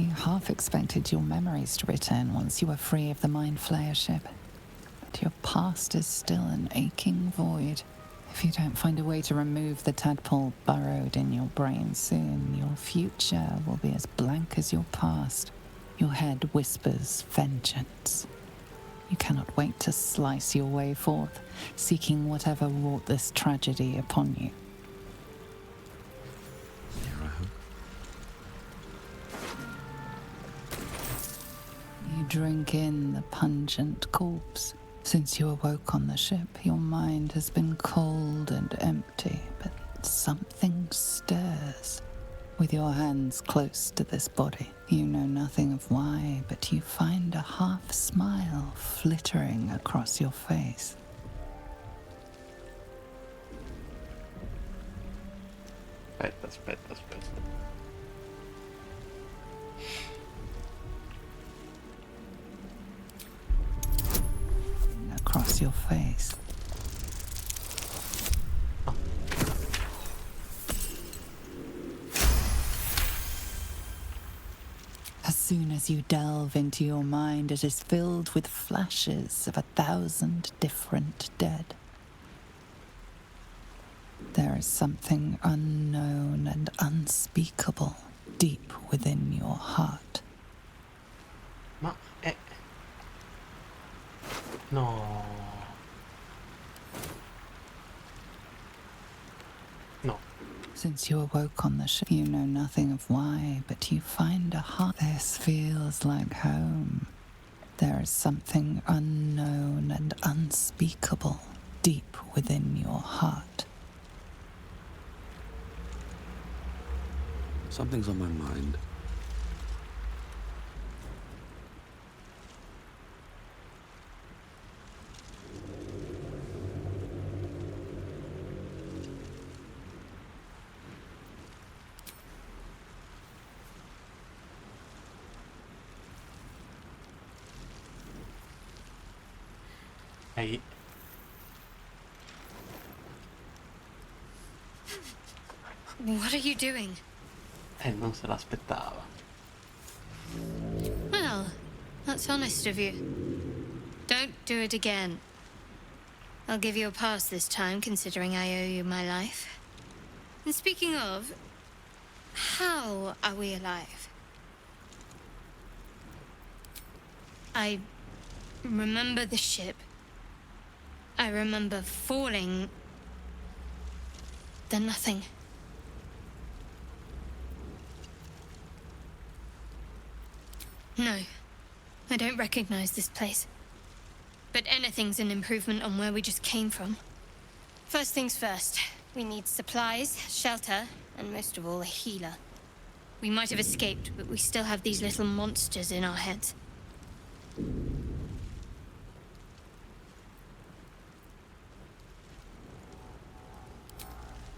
You half expected your memories to return once you were free of the Mind Flayer ship. But your past is still an aching void. If you don't find a way to remove the tadpole burrowed in your brain soon, your future will be as blank as your past. Your head whispers vengeance. You cannot wait to slice your way forth, seeking whatever wrought this tragedy upon you. You drink in the pungent corpse. Since you awoke on the ship, your mind has been cold and empty, but something stirs. With your hands close to this body, you know nothing of why, but you find a half smile flittering across your face. Aspetta. Across your face. As soon as you delve into your mind, it is filled with flashes of 1,000 different dead. There is something unknown and unspeakable deep within your heart. Ma è... No. Since you awoke on the ship, you know nothing of why, but you find a heart. This feels like home. There is something unknown and unspeakable deep within your heart. Something's on my mind. Hey. What are you doing? Non se l'aspettava. Well, that's honest of you. Don't do it again. I'll give you a pass this time, considering I owe you my life. And speaking of, how are we alive? I remember the ship. I remember falling. Then nothing. No, I don't recognize this place. But anything's an improvement on where we just came from. First things first, we need supplies, shelter, and most of all, a healer. We might have escaped, but we still have these little monsters in our heads.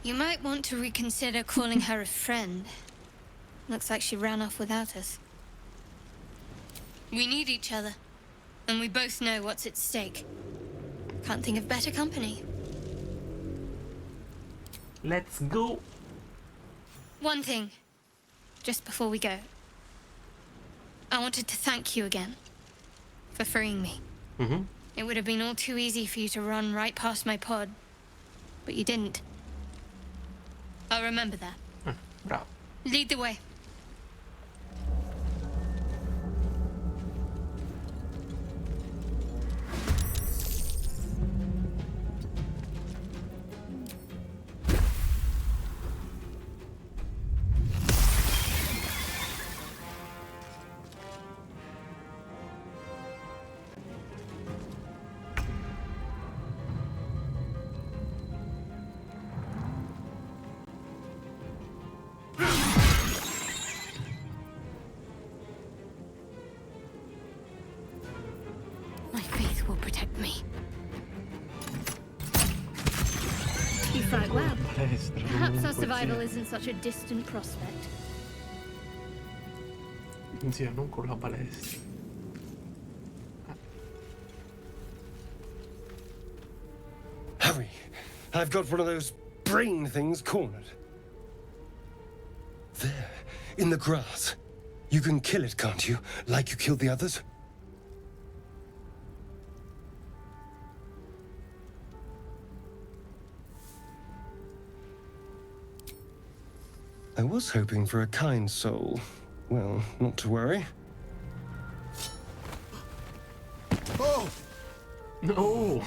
You might want to reconsider calling her a friend. Looks like she ran off without us. We need each other, and we both know what's at stake. Can't think of better company. Let's go. One thing, just before we go. I wanted to thank you again for freeing me. Mm-hmm. It would have been all too easy for you to run right past my pod, but you didn't. I'll remember that. Bravo. Lead the way. My faith will protect me. You fight well. Perhaps our survival isn't such a distant prospect. Zia, non con la balestra. Hurry! I've got one of those brain things cornered. There, in the grass. You can kill it, can't you? Like you killed the others? I was hoping for a kind soul. Well, not to worry. Oh! No!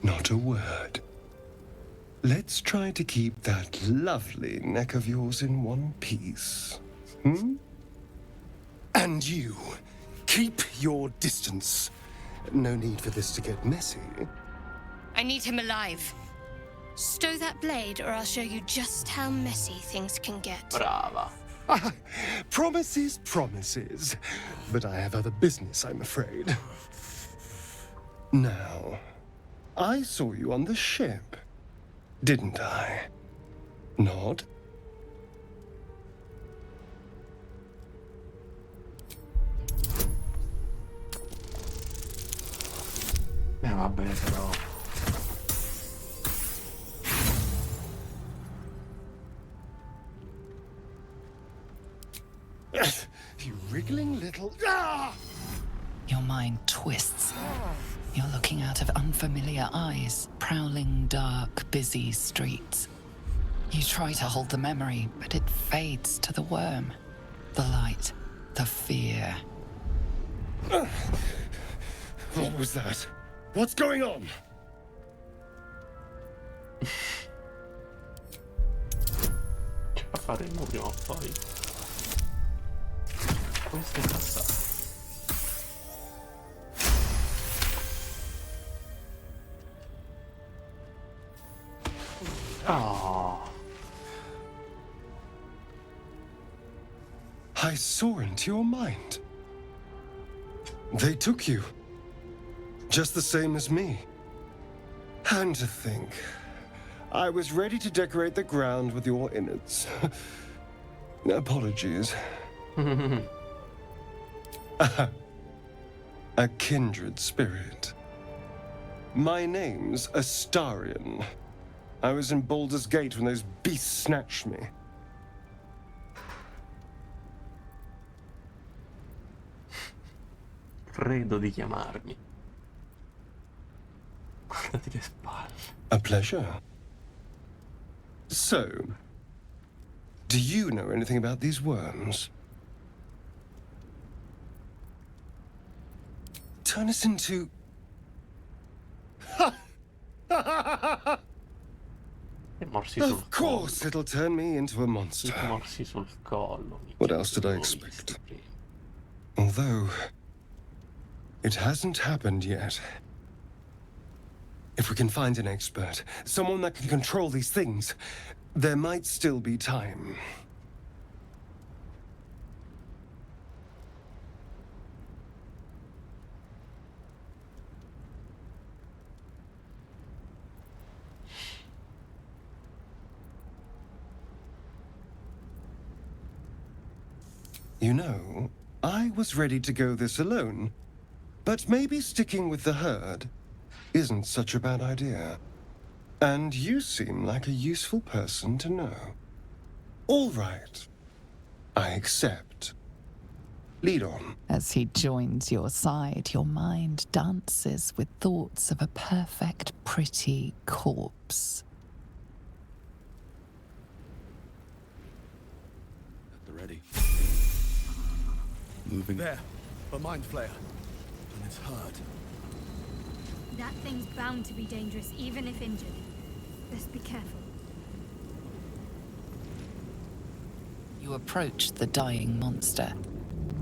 Not a word. Let's try to keep that lovely neck of yours in one piece. Hmm? And you, keep your distance. No need for this to get messy. I need him alive. Stow that blade, or I'll show you just how messy things can get. Brava. Promises, promises. But I have other business, I'm afraid. Now, I saw you on the ship, didn't I? Nod? Vabbè, però. You wriggling little... Ah! Your mind twists. You're looking out of unfamiliar eyes, prowling dark, busy streets. You try to hold the memory, but it fades to the worm. The light, the fear. What was that? What's going on? Ce la faremo prima o poi. Questo è passato. Oh. I saw into your mind. They took you. Just the same as me. And to think, I was ready to decorate the ground with your innards. Apologies. A kindred spirit. My name's Astarion. I was in Baldur's Gate when those beasts snatched me. Credo di chiamarmi. Guardati che spalle. A pleasure. So, do you know anything about these worms? Turn us into... E morsi sul Of course it'll turn me into a monster. collo. Morsi sul collo. What else did I expect? Although, it hasn't happened yet. If we can find an expert, someone that can control these things, there might still be time. You know, I was ready to go this alone, but maybe sticking with the herd isn't such a bad idea. And you seem like a useful person to know. All right. I accept. Lead on. As he joins your side, your mind dances with thoughts of a perfect, pretty corpse. At the ready. Moving. There, a mind flayer. And it's hurt. That thing's bound to be dangerous, even if injured. Best be careful. You approach the dying monster.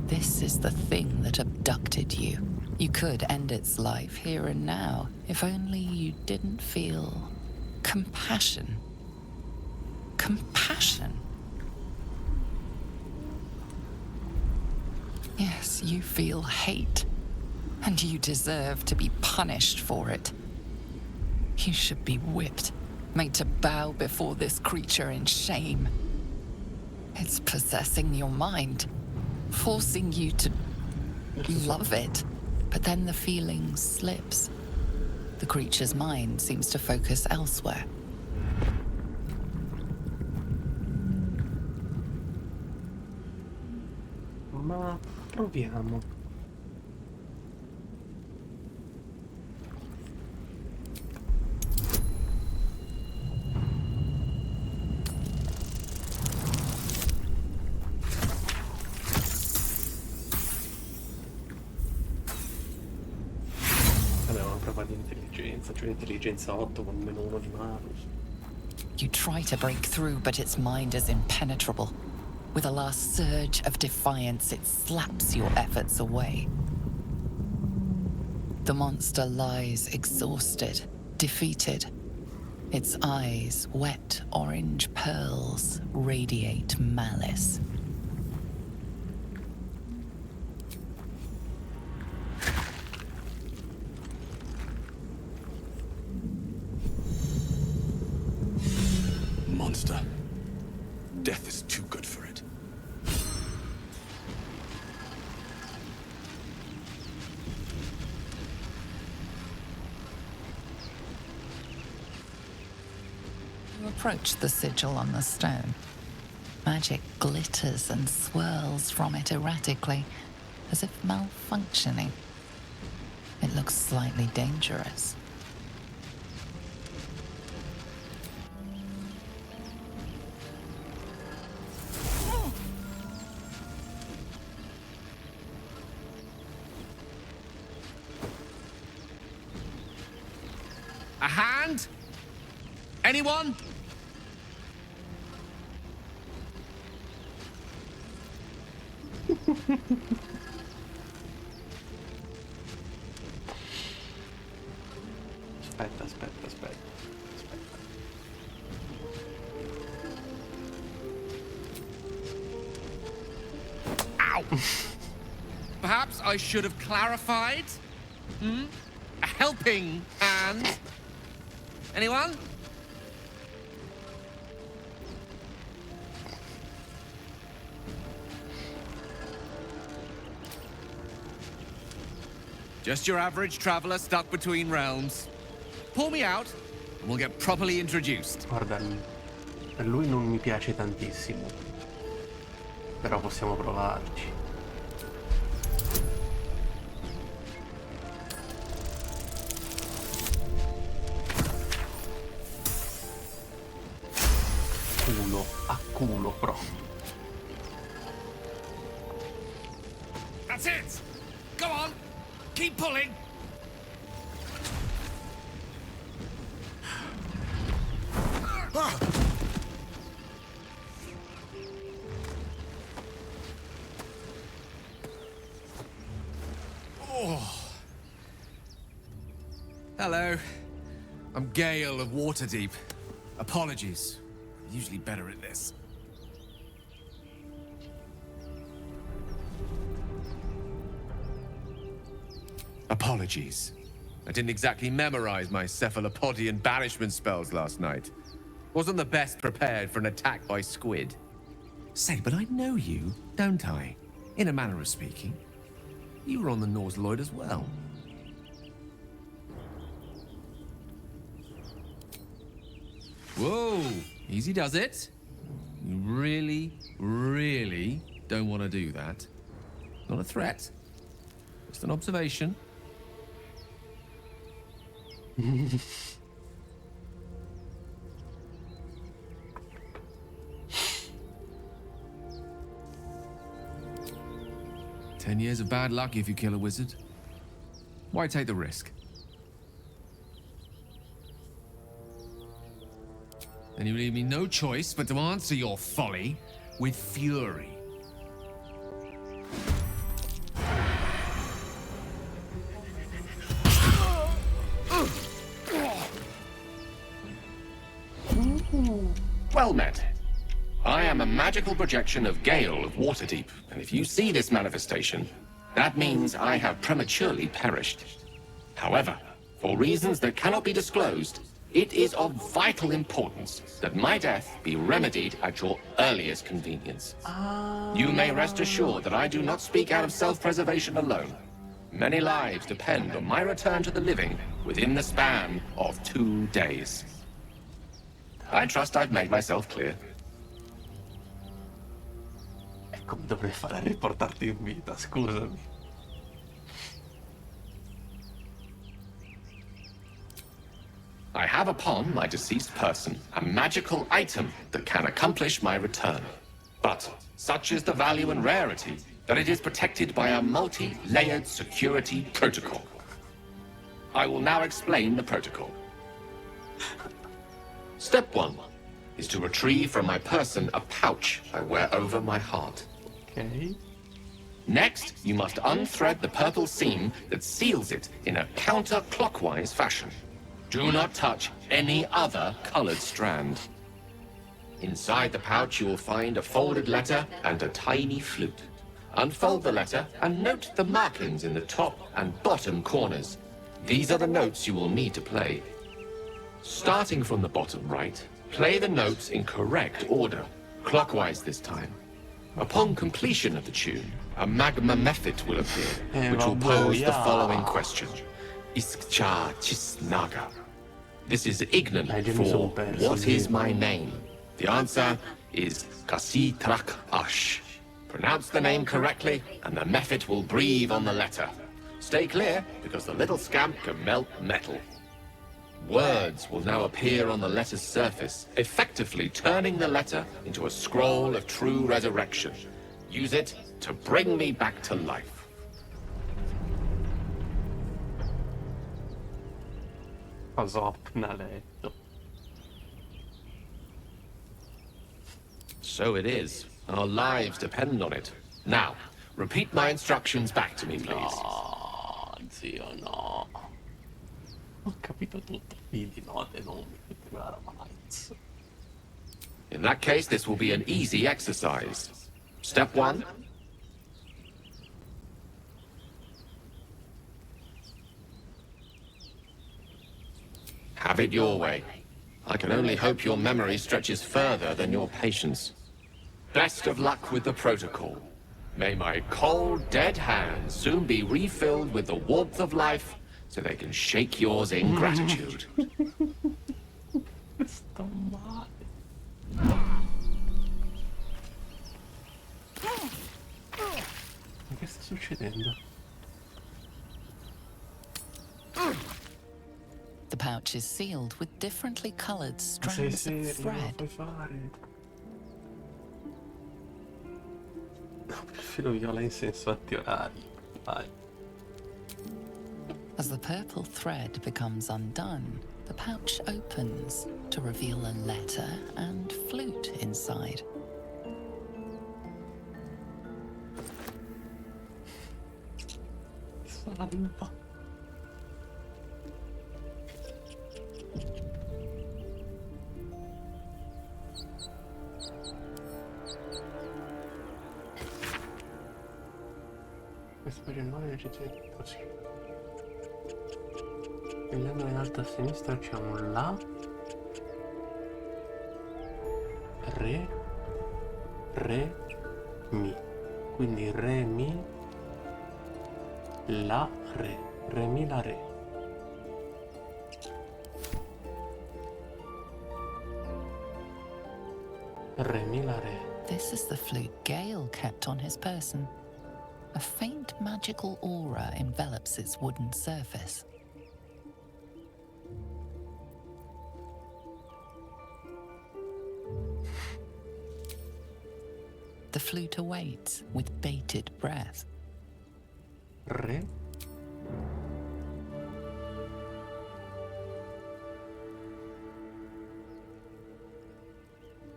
This is the thing that abducted you. You could end its life here and now, if only you didn't feel compassion. Compassion. Yes, you feel hate, and you deserve to be punished for it. You should be whipped, made to bow before this creature in shame. It's possessing your mind, forcing you to love it. But then the feeling slips. The creature's mind seems to focus elsewhere. Ma proviamo. Vabbè, una prova di intelligenza, cioè intelligenza 8 con -1 di malus. You try to break through, but its mind is impenetrable. With a last surge of defiance, it slaps your efforts away. The monster lies exhausted, defeated. Its eyes, wet orange pearls, radiate malice. Monster. Death is too good for it. You approach the sigil on the stone. Magic glitters and swirls from it erratically, as if malfunctioning. It looks slightly dangerous. A hand? Anyone? Aspetta. Ow! Perhaps I should have clarified? A helping hand? Anyone? Just your average traveler stuck between realms. Pull me out, and we'll get properly introduced. Guarda, per lui non mi piace tantissimo. Però possiamo provarci. A culo proprio. That's it! Go on! Keep pulling! Oh. Hello. I'm Gale of Waterdeep. Apologies. Usually better at this. Apologies. I didn't exactly memorize my cephalopodian banishment spells last night. Wasn't the best prepared for an attack by squid. Say, but I know you, don't I? In a manner of speaking. You were on the Norse Lloyd as well. Whoa! Easy does it. You really, really don't want to do that. Not a threat. Just an observation. 10 years of bad luck if you kill a wizard. Why take the risk? Then you leave me no choice but to answer your folly with fury. Well met. I am a magical projection of Gale of Waterdeep, and if you see this manifestation, that means I have prematurely perished. However, for reasons that cannot be disclosed, It is of vital importance that my death be remedied at your earliest convenience. You may rest assured that I do not speak out of self-preservation alone. Many lives depend on my return to the living within the span of 2 days. I trust I've made myself clear. E come dovrei fare a riportarti in vita, scusami. I have upon my deceased person a magical item that can accomplish my return. But such is the value and rarity that it is protected by a multi-layered security protocol. I will now explain the protocol. Step 1 is to retrieve from my person a pouch I wear over my heart. Ok. Next, you must unthread the purple seam that seals it in a counterclockwise fashion. Do not touch any other colored strand. Inside the pouch, you will find a folded letter and a tiny flute. Unfold the letter and note the markings in the top and bottom corners. These are the notes you will need to play. Starting from the bottom right, play the notes in correct order, clockwise this time. Upon completion of the tune, a magma method will appear, which will pose the following question. Iskcha Chisnaga. This is Ignan for what is my name? The answer is Kasitrak Ash. Pronounce the name correctly, and the method will breathe on the letter. Stay clear, because the little scamp can melt metal. Words will now appear on the letter's surface, effectively turning the letter into a scroll of true resurrection. Use it to bring me back to life. Cosa ho appena letto. So it is. Our lives depend on it. Now, repeat my instructions back to me, please. No, zio, no. Ho capito tutto. Fidi, note, nomi, tutte quella roba là. In that case, this will be an easy exercise. Step 1. Have it your way. I can only hope your memory stretches further than your patience. Best of luck with the protocol. May my cold, dead hands soon be refilled with the warmth of life so they can shake yours in gratitude. Sto male. Ma che sta succedendo? The pouch is sealed with differently colored Ma sei strands of serio? Non lo thread. puoi fare? No, perfilo viola in senso orari. Vai. As the purple thread becomes undone, the pouch opens to reveal a letter and flute inside. Salva. Questo per il nome necessita così. Prendendo in alto a sinistra c'è un La, Re, Re, Mi. Quindi Re, Mi, La, Re. Re, Mi, La, Re. Re, Mi, La, Re. This is the flute Gale kept on his person. A faint magical aura envelops its wooden surface. The flute awaits with bated breath. Re.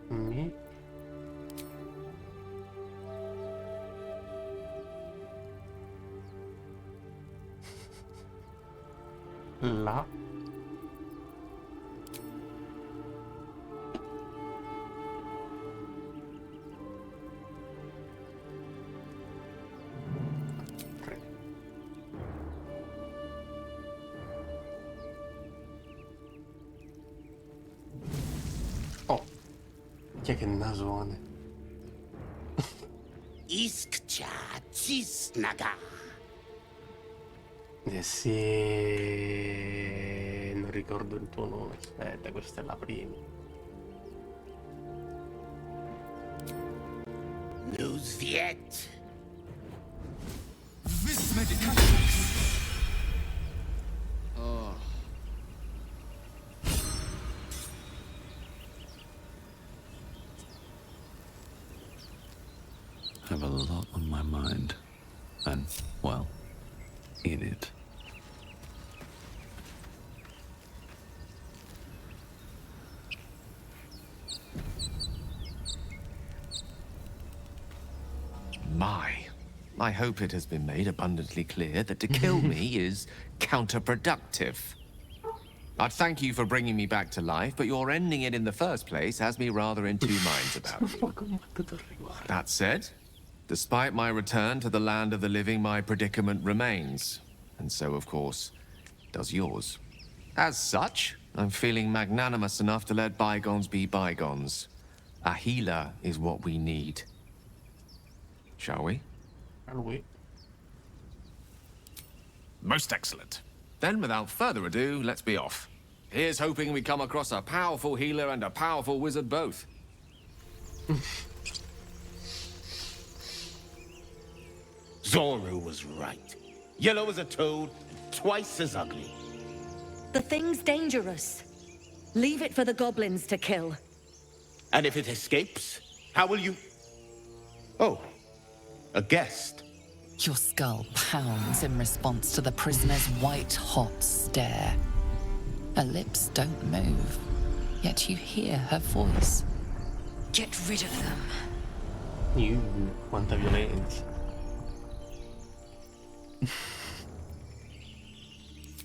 Mi. La. Re. Chi è che nasone? Iskcha cisnaga. Sì, non ricordo il tuo nome, aspetta, questa è la prima. Nusviet. Oh. I have a lot on my mind. And, well, in it. I hope it has been made abundantly clear that to kill me is counterproductive. I'd thank you for bringing me back to life, but your ending it in the first place has me rather in two minds about you. That said, despite my return to the land of the living, my predicament remains. And so, of course, does yours. As such, I'm feeling magnanimous enough to let bygones be bygones. A healer is what we need. Shall we? Most excellent. Then, without further ado, let's be off. Here's hoping we come across a powerful healer and a powerful wizard both. Zoru was right. Yellow as a toad, twice as ugly. The thing's dangerous. Leave it for the goblins to kill. And if it escapes, how will you... Oh, a guest. Your skull pounds in response to the prisoner's white-hot stare. Her lips don't move, yet you hear her voice. Get rid of them. Quanta violenza.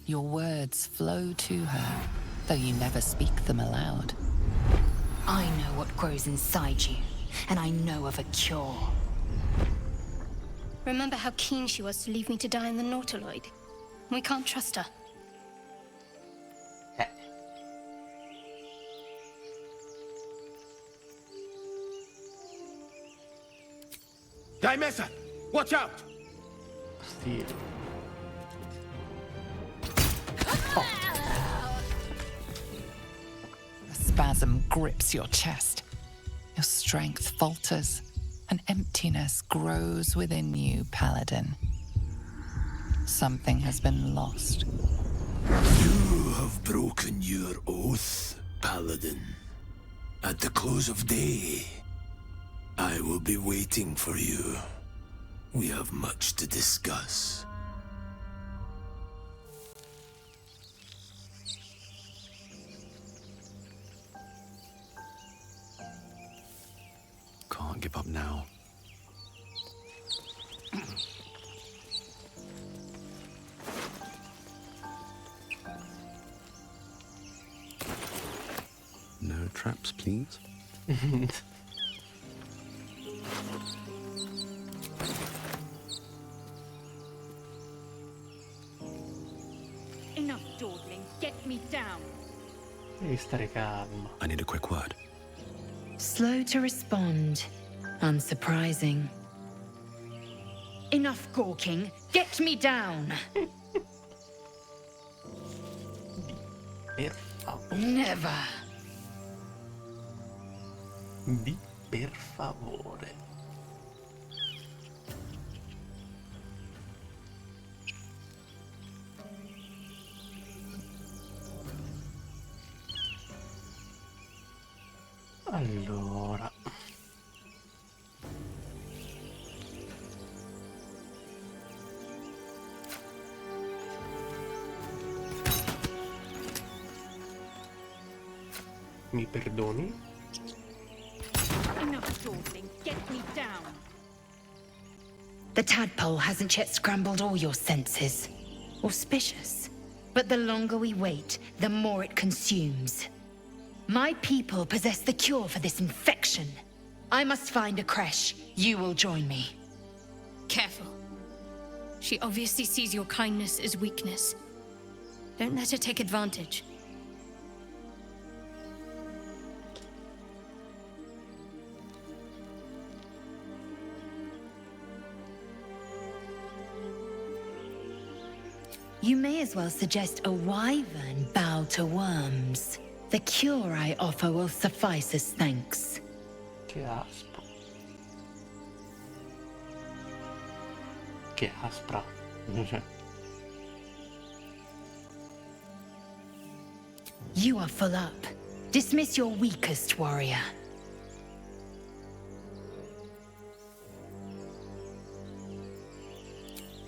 Your words flow to her, though you never speak them aloud. I know what grows inside you, and I know of a cure. Remember how keen she was to leave me to die in the Nautiloid? We can't trust her. Dimesa, watch out! Stile. A spasm grips your chest. Your strength falters. An emptiness grows within you, Paladin. Something has been lost. You have broken your oath, Paladin. At the close of day, I will be waiting for you. We have much to discuss. Can't give up now. No traps, please. Enough dawdling. Get me down. Devi stare calma. I need a quick word. Slow to respond. Unsurprising. Enough gawking. Get me down. Per favore. Never. Di per favore. Allora. Mi perdoni? Enough dawdling. Get me down. The tadpole hasn't yet scrambled all your senses. Auspicious. But the longer we wait, the more it consumes. My people possess the cure for this infection. I must find a creche. You will join me. Careful. She obviously sees your kindness as weakness. Don't let her take advantage. You may as well suggest a wyvern bow to worms. The cure I offer will suffice as thanks. Che aspro. Che aspra. You are full up. Dismiss your weakest warrior.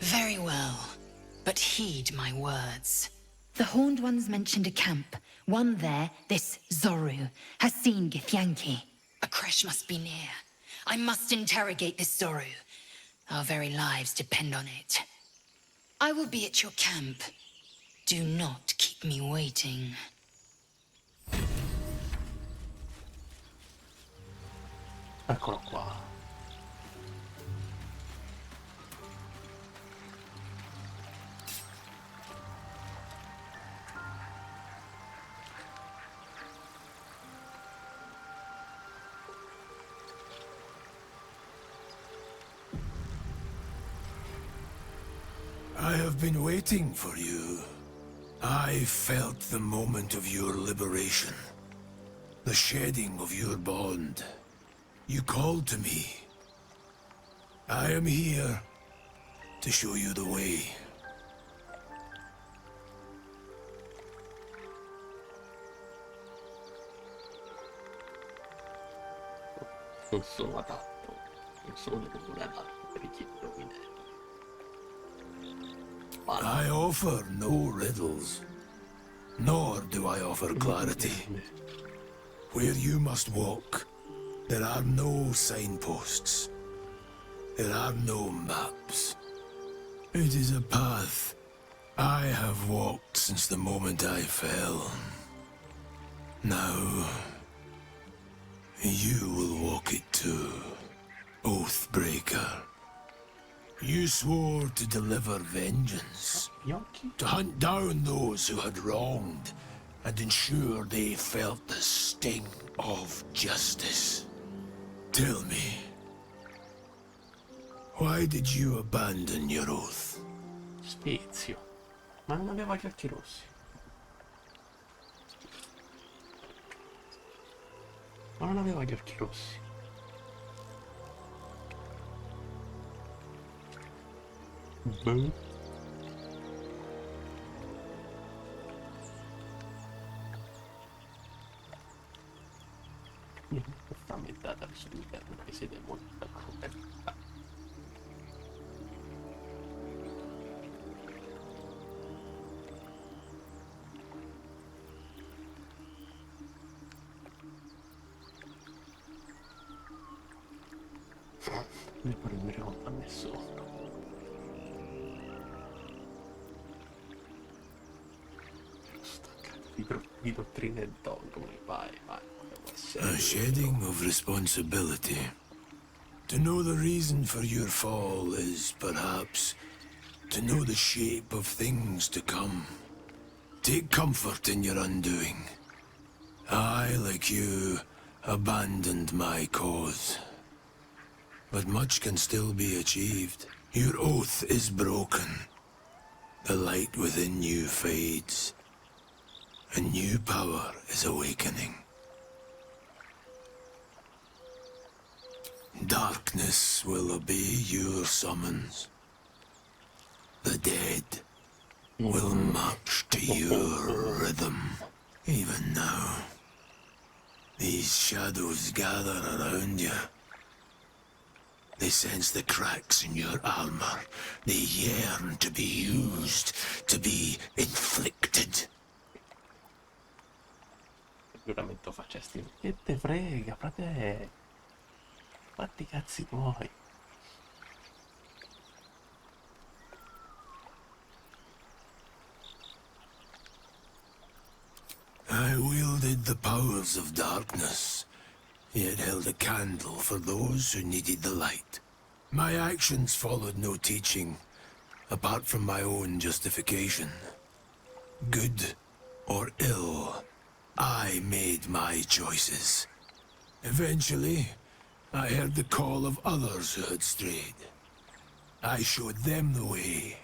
Very well, but heed my words. The Horned Ones mentioned a camp. One there, this Zoru, has seen Githyanki. A crash must be near. I must interrogate this Zoru. Our very lives depend on it. I will be at your camp. Do not keep me waiting. Eccolo qua. I have been waiting for you. I felt the moment of your liberation. The shedding of your bond. You called to me. I am here to show you the way. Non sono adatto. Non sono adatto per i chiedere. I offer no riddles, nor do I offer clarity. Where you must walk, there are no signposts. There are no maps. It is a path I have walked since the moment I fell. Now, you will walk it too, Oathbreaker. You swore to deliver vengeance, to hunt down those who had wronged, and ensure they felt the sting of justice. Tell me, why did you abandon your oath? Spezio. Ma non aveva gli occhi rossi. Ma non aveva gli occhi rossi. Boh. Questa metà dal suo interno che siete molto d'accordo. Ne prenderemo a nessuno. Di dottrine e dogmi, vai. A shedding of responsibility. To know the reason for your fall is, perhaps, to know the shape of things to come. Take comfort in your undoing. I, like you, abandoned my cause. But much can still be achieved. Your oath is broken. The light within you fades. A new power is awakening. Darkness will obey your summons. The dead will march to your rhythm. Even now, these shadows gather around you. They sense the cracks in your armor. They yearn to be used, to be inflicted. Giuramento facesti. Che te frega, frate? Fatti i cazzi tuoi. I wielded the powers of darkness, yet held a candle for those who needed the light. My actions followed no teaching, apart from my own justification. Good or ill, I made my choices. Eventually, I heard the call of others who had strayed. I showed them the way.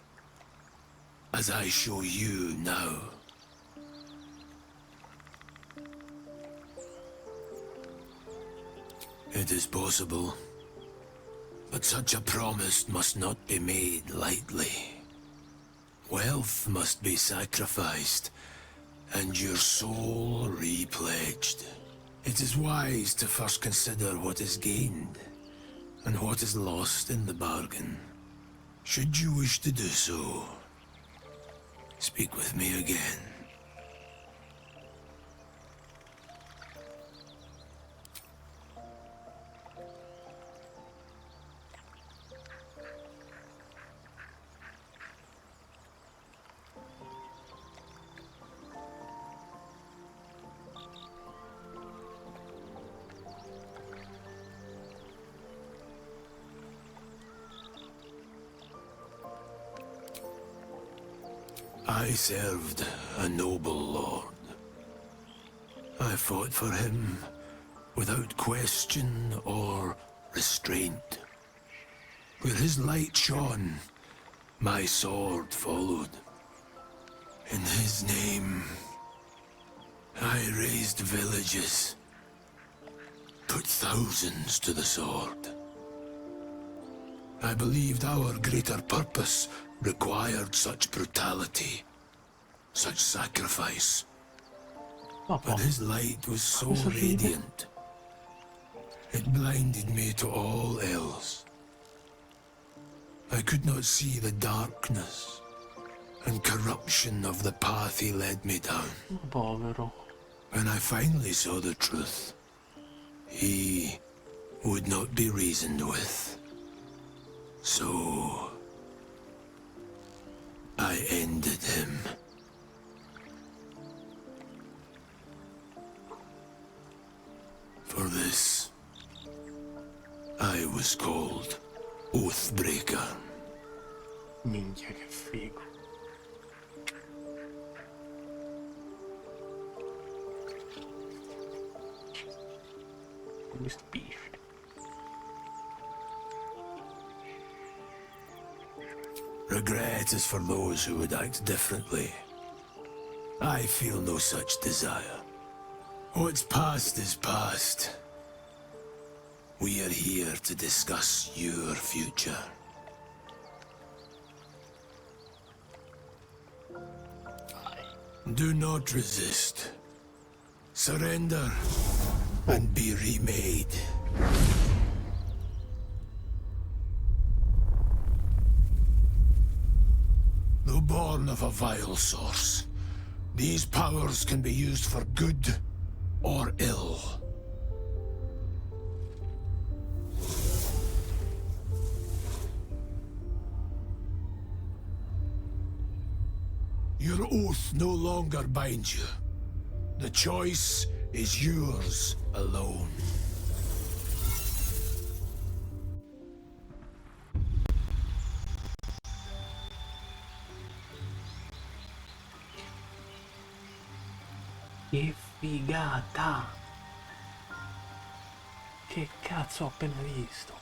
as I show you now. It is possible, but such a promise must not be made lightly. Wealth must be sacrificed, and your soul repledged. It is wise to first consider what is gained, and what is lost in the bargain. Should you wish to do so, speak with me again. I served a noble lord. I fought for him without question or restraint. Where his light shone, my sword followed. In his name, I raised villages, put thousands to the sword. I believed our greater purpose required such brutality, such sacrifice. But his light was so radiant, it blinded me to all else. I could not see the darkness and corruption of the path he led me down. Povero. When I finally saw the truth, he would not be reasoned with. So I ended him. For this, I was called Oathbreaker. Minchia che figo. Mi stupisce. Regret is for those who would act differently. I feel no such desire. What's past is past. We are here to discuss your future. Do not resist. Surrender and be remade. Though born of a vile source, these powers can be used for good or ill. Your oath no longer binds you. The choice is yours alone. Che figata! Che cazzo ho appena visto?